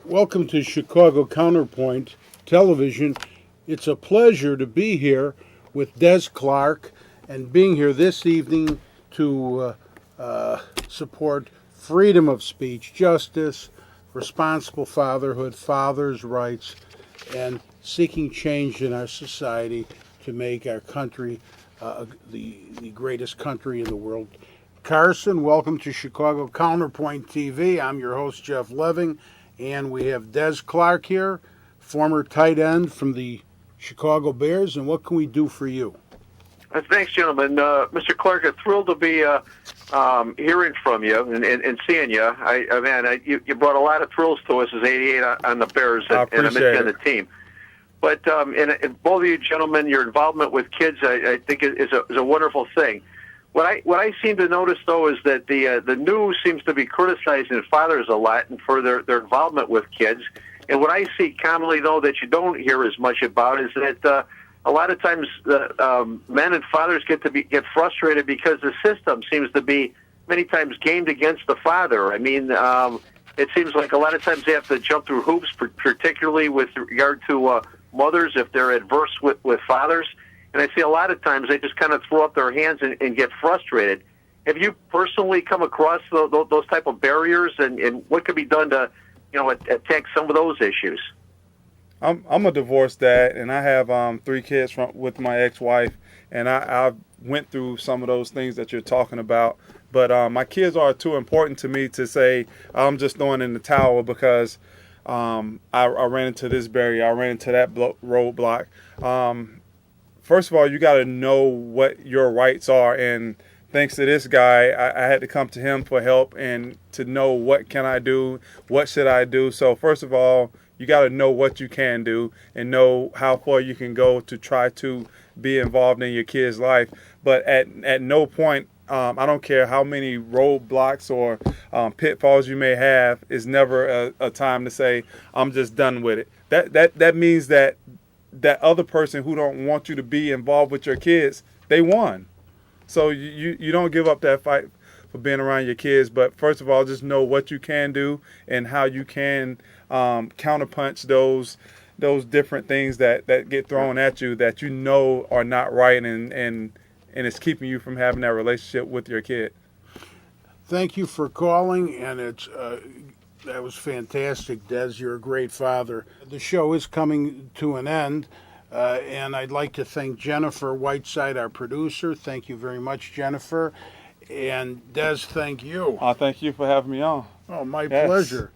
Welcome to Chicago Counterpoint Television. It's a pleasure to be here with Des Clark and being here this evening to support freedom of speech, justice, responsible fatherhood, fathers' rights, and seeking change in our society to make our country the greatest country in the world. Carson, welcome to Chicago Counterpoint TV. I'm your host, Jeff Leving. And we have Des Clark here, former tight end from the Chicago Bears. And what can we do for you? Thanks, gentlemen. Mr. Clark, I'm thrilled to be hearing from you and seeing you. You brought a lot of thrills to us as 88 on the Bears and I miss you on the team. But and both of you gentlemen, your involvement with kids, I think is a wonderful thing. What I seem to notice, though, is that the news seems to be criticizing fathers a lot and for their involvement with kids. And what I see commonly, though, that you don't hear as much about is that a lot of times men and fathers get frustrated because the system seems to be many times gamed against the father. I mean, it seems like a lot of times they have to jump through hoops, particularly with regard to mothers if they're adverse with fathers. And I see a lot of times they just kind of throw up their hands and get frustrated. Have you personally come across those type of barriers, and what could be done to, attack some of those issues? I'm a divorced dad, and I have 3 kids with my ex-wife, and I went through some of those things that you're talking about. But my kids are too important to me to say I'm just throwing in the towel because I ran into this barrier, I ran into that roadblock. First of all, you got to know what your rights are, and thanks to this guy, I had to come to him for help and to know what can I do, what should I do. So first of all, you got to know what you can do and know how far you can go to try to be involved in your kid's life. But at no point, I don't care how many roadblocks or pitfalls you may have, is never a time to say, I'm just done with it. That means that other person who don't want you to be involved with your kids, they won. So you don't give up that fight for being around your kids. But first of all, just know what you can do and how you can counterpunch those different things that get thrown at you that you know are not right and it's keeping you from having that relationship with your kid. Thank you for calling, and that was fantastic, Des. You're a great father. The show is coming to an end, and I'd like to thank Jennifer Whiteside, our producer. Thank you very much, Jennifer. And Des, thank you. Thank you for having me on. Oh, my pleasure.